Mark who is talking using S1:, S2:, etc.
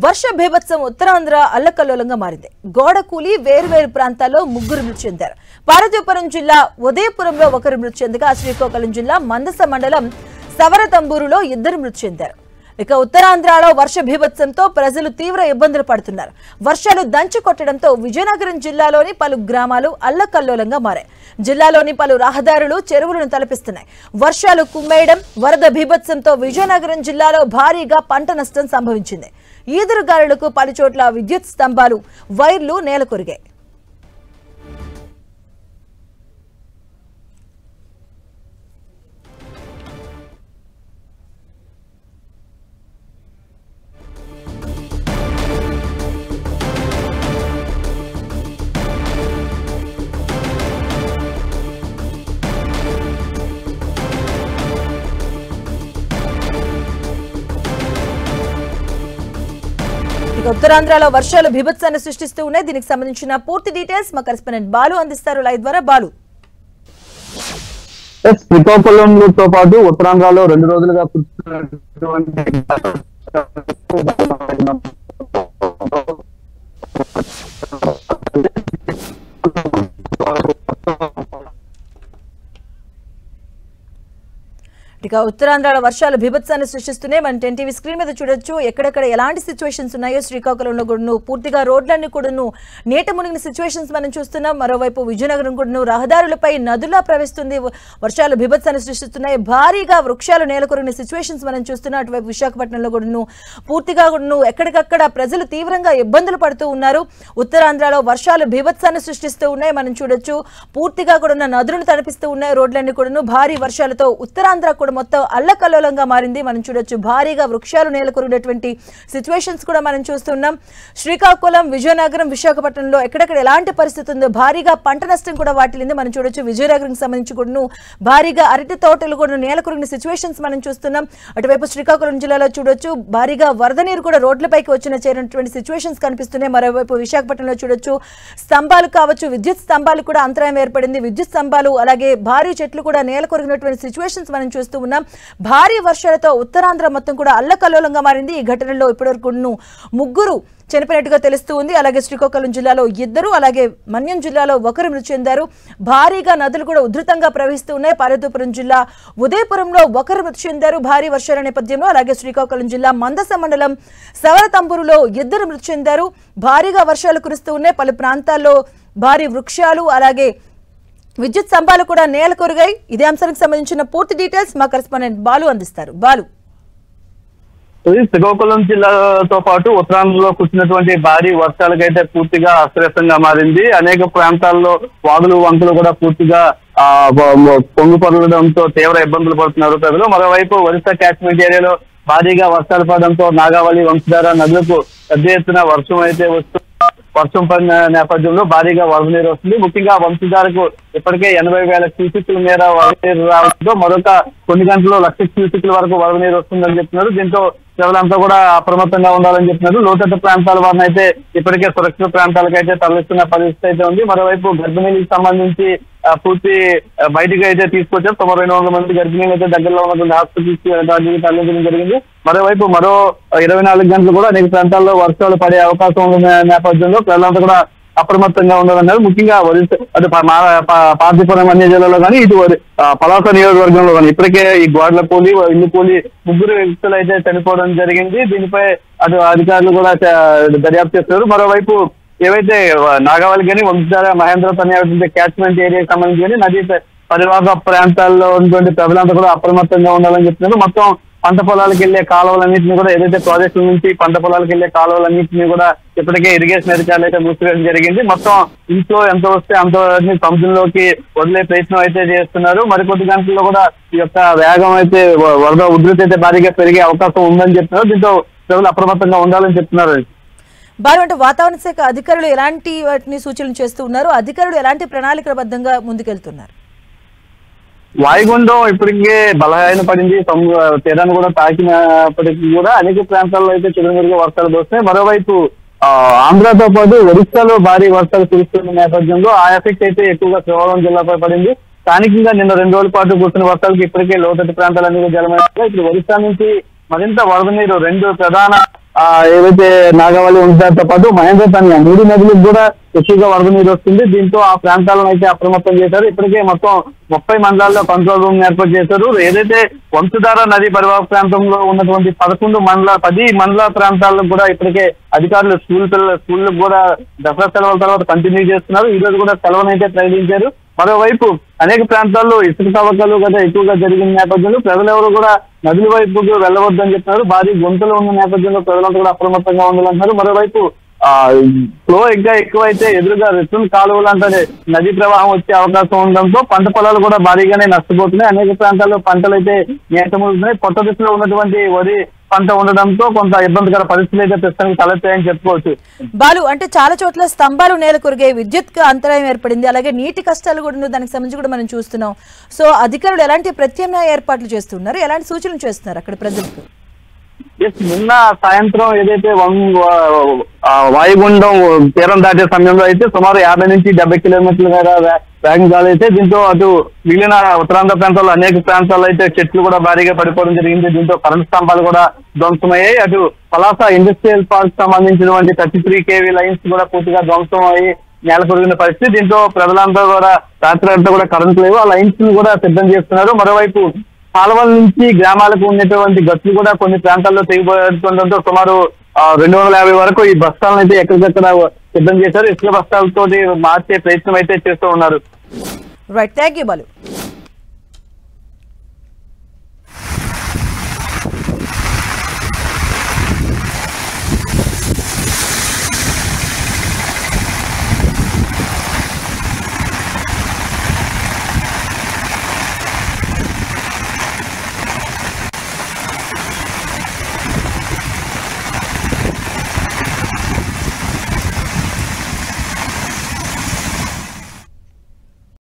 S1: వర్ష బీభత్సం ఉత్తరాంధ్ర అల్లకల్లోలంగా మారింది. గోడ కూలి వేర్వేరు ప్రాంతాల్లో ముగ్గురు మృతి చెందారు. పార్వతీపురం జిల్లా ఉదయపురంలో ఒకరు మృతి చెందగా శ్రీకాకుళం జిల్లా మందస మండలం సవరతంబూరులో ఇద్దరు మృతి చెందారు. ఇక ఉత్తరాంధ్రలో వర్ష బీభత్సంతో ప్రజలు తీవ్ర ఇబ్బందులు పడుతున్నారు. వర్షాలు దంచి కొట్టడంతో విజయనగరం జిల్లాలోని పలు గ్రామాలు అల్లకల్లోలంగా మారాయి. జిల్లాలోని పలు రహదారులు చెరువులను తలపిస్తున్నాయి. వర్షాలు కుమ్మేయడం, వరద బీభత్సంతో విజయనగరం జిల్లాలో భారీగా పంట నష్టం సంభవించింది. ఈదురుగాలులకు పలుచోట్ల విద్యుత్ స్తంభాలు, వైర్లు నేలకొరిగాయి. ఉత్తరాంధ్రలో వర్షాలు బీభత్సాన్ని సృష్టిస్తూ ఉన్నాయి. దీనికి సంబంధించిన పూర్తి డీటెయిల్స్ మా కరెస్పాండెంట్ బాలు అందిస్తారు లైవ్ ద్వారా. బాలు,
S2: శ్రీకాకుళంతో పాటు ఉత్తరాంధ్రలో 2 రోజులుగా
S1: ఇక ఉత్తరాంధ్రలో వర్షాలు బీభత్సాన్ని సృష్టిస్తున్నాయి. మనం 10 టీవీ స్క్రీన్ మీద చూడొచ్చు. ఎక్కడెక్కడ ఎలాంటి సిచ్యువేషన్స్ ఉన్నాయో శ్రీకాకుళంలో కూడా పూర్తిగా రోడ్లన్నీ కూడా నీట మునిగిన సిచ్యువేషన్స్ మనం చూస్తున్నాం. మరోవైపు విజయనగరం కూడా రహదారులపై నదులా ప్రవహిస్తుంది. వర్షాలు బీభత్సాన్ని సృష్టిస్తున్నాయి. భారీగా వృక్షాలు నేలకొరిగిన సిచ్యువేషన్స్ మనం చూస్తున్నాం. అటువైపు విశాఖపట్నంలో కూడా పూర్తిగా ఎక్కడికక్కడ ప్రజలు తీవ్రంగా ఇబ్బందులు పడుతూ ఉన్నారు. ఉత్తరాంధ్రలో వర్షాలు బీభత్సాన్ని సృష్టిస్తూ ఉన్నాయి. మనం చూడొచ్చు పూర్తిగా కూడా నదులను తడిపిస్తూ ఉన్నాయి. రోడ్లన్నీ కూడా భారీ వర్షాలతో ఉత్తరాంధ్ర మొత్తం అల్లకల్లోలంగా మారింది. మనం చూడొచ్చు భారీగా వృక్షాలు నేలకొరిగినటువంటి సిచ్యువేషన్స్ కూడా మనం చూస్తున్నాం. శ్రీకాకుళం, విజయనగరం, విశాఖపట్నంలో ఎక్కడెక్కడ ఎలాంటి పరిస్థితి ఉందో భారీగా పంట నష్టం కూడా వాటిల్లింది. మనం చూడొచ్చు విజయనగరం సంబంధించి కూడా భారీగా అరటి తోటలు కూడా నేలకొరిగిన సిచ్యువేషన్స్ మనం చూస్తున్నాం. అటువైపు శ్రీకాకుళం జిల్లాలో చూడొచ్చు భారీగా వరద నీరు కూడా రోడ్లపైకి చేరినటువంటి సిచ్యువేషన్స్ కనిపిస్తున్నాయి. మరోవైపు విశాఖపట్నంలో చూడొచ్చు స్తంభాలు కావచ్చు, విద్యుత్ స్తంభాలు కూడా అంతరాయం ఏర్పడింది. విద్యుత్ స్తంభాలు అలాగే భారీ చెట్లు కూడా నేలకొరిగినటువంటి సిచ్యువేషన్స్ మనం చూస్తూ ఉన్నాం. భారీ వర్షాలతో ఉత్తరాంధ్ర మొత్తం కూడా అల్లకల్లోలంగా మారింది. ఈ ఘటనలో ఇప్పటివరకు 3 చనిపోయినట్టుగా తెలుస్తూ ఉంది. అలాగే శ్రీకాకుళం జిల్లాలో 2, అలాగే మన్యం జిల్లాలో 1 మృతి చెందారు. భారీగా నదులు కూడా ఉధృతంగా ప్రవహిస్తూ ఉన్నాయి. పార్వతీపురం జిల్లా ఉదయపురంలో 1 మృతి చెందారు భారీ వర్షాల నేపథ్యంలో. అలాగే శ్రీకాకుళం జిల్లా మందస మండలం సవరతంబూరులో 2 మృతి చెందారు. భారీగా వర్షాలు కురుస్తూ ఉన్నాయి. పలు ప్రాంతాల్లో భారీ వృక్షాలు అలాగే విద్యుత్ స్తంభాలు కూడా నేలకొరిగాయి. ఇదే అంశానికి సంబంధించిన పూర్తి డీటెయిల్స్ మా కరెస్పాండెంట్ బాలు అందిస్తారు. బాలు,
S2: శ్రీకాకుళం జిల్లాతో పాటు ఉత్తరాంధ్రలో కురిసినటువంటి భారీ వర్షాలకైతే పూర్తిగా అస్తవ్యస్తంగా మారింది. అనేక ప్రాంతాల్లో వాగులు, వంకలు కూడా పూర్తిగా పొంగిపొరలడంతో తీవ్ర ఇబ్బందులు పడుతున్నారు ప్రజలు. మరోవైపు ఒరిస్సా క్యాచ్మెంట్ ఏరియాలో భారీగా వర్షాలు పడడంతో నాగావళి, వంశధార నదులకు పెద్ద ఎత్తున వర్షం పడిన నేపథ్యంలో భారీగా వరద నీరు వస్తుంది. ముఖ్యంగా వంశధారకు ఇప్పటికే 80,000 క్యూసెక్ల మేర వరద నీరు రావడంతో మరొక కొన్ని గంటల్లో 1,00,000 క్యూసెక్ల వరకు వరద నీరు వస్తుందని చెప్తున్నారు. దీంతో ప్రజలంతా కూడా అప్రమత్తంగా ఉండాలని చెప్తున్నారు. లోతట్టు ప్రాంతాల వారిని అయితే ఇప్పటికే సురక్షిత ప్రాంతాలకైతే తరలిస్తున్న పరిస్థితి అయితే ఉంది. మరోవైపు గర్భిణీలకు సంబంధించి పూర్తి బయటికి అయితే తీసుకొచ్చారు. సుమారు 200 మంది గర్భిణీలు అయితే దగ్గరలో ఉన్నటువంటి హాస్పిటల్కి తరలించడం జరిగింది. మరోవైపు మరో 24 గంటలు కూడా అనేక ప్రాంతాల్లో వర్షాలు పడే అవకాశం ఉన్న నేపథ్యంలో ప్రజలంతా కూడా అప్రమత్తంగా ఉండాలన్నారు. ముఖ్యంగా అటు పార్వతీపురం అన్ని జిల్లాలో కానీ ఇటు పలాస నియోజకవర్గంలో కానీ ఇప్పటికే ఈ గోడల కూలి, ఇల్లు కూలి 3 వ్యక్తులు అయితే చనిపోవడం జరిగింది. దీనిపై అటు అధికారులు కూడా దర్యాప్తు చేస్తున్నారు. మరోవైపు ఏవైతే నాగావళి కానీ, వంశధార, మహేంద్రవరం అనేటువంటి క్యాచ్మెంట్ ఏరియాకి సంబంధించి కానీ నదీ పరివాహక ప్రాంతాల్లో ఉన్నటువంటి ప్రజలంతా కూడా అప్రమత్తంగా ఉండాలని చెప్తున్నారు. మొత్తం పంట పొలాలకు వెళ్లే కాలువలన్నింటినీ కూడా ఏదైతే ప్రాజెక్టుల నుంచి పంట పొలాలకు వెళ్లే కాలువలన్నింటినీ కూడా ఇప్పటికే ఇరిగేషన్ అధికారులు అయితే మూసివేయడం జరిగింది. మొత్తం ఇంట్లో ఎంత వస్తే అంతవరకు సముద్రంలోకి వదిలే ప్రయత్నం అయితే చేస్తున్నారు. మరికొద్ది గంటల్లో కూడా ఈ యొక్క వేగం అయితే వరద ఉధృతి అయితే భారీగా పెరిగే అవకాశం ఉందని చెప్తున్నారు. దీంతో ప్రజలు అప్రమత్తంగా ఉండాలని చెప్తున్నారు.
S1: బాలు, అంటే వాతావరణ శాఖ అధికారులు ఎలాంటి వాటిని సూచనలు చేస్తూ ఉన్నారు? అధికారులు ఎలాంటి ప్రణాళికబద్ధంగా ముందుకెళ్తున్నారు?
S2: వాయుగుండం ఇప్పటికే బలహీన పడింది. తీరాన్ని కూడా తాకినప్పటికీ కూడా అనేక ప్రాంతాల్లో అయితే చిరుమరుగా వర్షాలు వస్తాయి. మరోవైపు ఆంధ్రతో పాటు ఒరిస్సాలో భారీ వర్షాలు కురుస్తున్న నేపథ్యంలో ఆ ఎఫెక్ట్ అయితే ఎక్కువగా శ్రీకాకుళం జిల్లాపై పడింది. స్థానికంగా నిన్న 2 రోజుల పాటు కురిసిన వర్షాలకు ఇప్పటికే లోతట్టు ప్రాంతాలన్నీ జలమయ్యాయి. ఇప్పుడు ఒరిస్సా నుంచి మరింత వరద నీరు 2 ప్రధాన ఏవైతే నాగావళి వంశధారతో పాటు మహేంద్రతన్య 3 నదులకు కూడా ఎక్కువగా వరద నీరు వస్తుంది. దీంతో ఆ ప్రాంతాలను అయితే అప్రమత్తం చేశారు. ఇప్పటికే మొత్తం 30 మండలాల్లో కంట్రోల్ రూమ్ ఏర్పాటు చేశారు. ఏదైతే వంశధార నది పరివాహక ప్రాంతంలో ఉన్నటువంటి 10 మండల ప్రాంతాల్లో కూడా ఇప్పటికే అధికారులు స్కూళ్ళకు కూడా దసరా సెలవుల తర్వాత కంటిన్యూ చేస్తున్నారు. ఈ రోజు కూడా సెలవునైతే ప్రకటించారు. మరోవైపు అనేక ప్రాంతాల్లో ఇసుక తవ్వకాలు కదా ఎక్కువగా జరిగిన నేపథ్యంలో ప్రజలెవరూ కూడా నదుల వైపుకు వెళ్ళవద్దని చెప్తున్నారు. భారీ గుంతలు ఉన్న నేపథ్యంలో ప్రజలంతా కూడా అప్రమత్తంగా ఉండాలంటున్నారు. మరోవైపు ఫ్లో ఇంకా ఎక్కువైతే ఎదురుగా రిటర్న్ కాలువలు అంటే నదీ ప్రవాహం వచ్చే అవకాశం ఉండడంతో పంట పొలాలు కూడా భారీగానే నష్టపోతున్నాయి. అనేక ప్రాంతాల్లో పంటలు అయితే నేతములుతున్నాయి. కొత్త దిశలో ఉన్నటువంటి వరి పంట ఉండడంతో కొంత ఇబ్బందికర పరిస్థితులు అయితే ప్రస్తుతానికి తలెత్తాయని చెప్పుకోవచ్చు.
S1: బాలు, అంటే చాలా చోట్ల స్తంభాలు నేల కొరిగే విద్యుత్ అంతరాయం ఏర్పడింది. అలాగే నీటి కష్టాలు కూడా దానికి సంబంధించి కూడా మనం చూస్తున్నాం. సో అధికారులు ఎలాంటి ప్రత్యామ్నాయ ఏర్పాట్లు చేస్తున్నారు, ఎలాంటి సూచనలు చేస్తున్నారు అక్కడ ప్రజలకు?
S2: నిన్న సాయంత్రం ఏదైతే వాయుగుండం తీరం దాటే సమయంలో అయితే సుమారు 50 నుంచి 70 కిలోమీటర్ల వేగం గాలి అయితే దీంతో అటు మిగిలిన ఉత్తరాంధ్ర ప్రాంతాల్లో అనేక ప్రాంతాల్లో అయితే చెట్లు కూడా భారీగా పడిపోవడం జరిగింది. దీంతో కరెంట్ స్తంభాలు కూడా ధ్వంసమయ్యాయి. అటు పలాస ఇండస్ట్రియల్ పార్క్ సంబంధించినటువంటి 33 kV లైన్స్ కూడా పూర్తిగా ధ్వంసం అయ్యి నేల కొరిగిన పరిస్థితి. దీంతో ప్రజలంతా కూడా రాత్రి అంతా కూడా కరెంట్ లేవు. ఆ లైన్స్ ను కూడా సిద్ధం చేస్తున్నారు. మరోవైపు కాలువల నుంచి గ్రామాలకు ఉన్నటువంటి గట్లు కూడా కొన్ని ప్రాంతాల్లో తెగిపోతుండటంతో సుమారు 250 వరకు ఈ బస్తాలను అయితే ఎక్కడికక్కడ సిద్ధం చేశారు. ఇసుక బస్తాలతో మార్చే ప్రయత్నం అయితే చేస్తూ ఉన్నారు.
S1: Right, thank you Balu.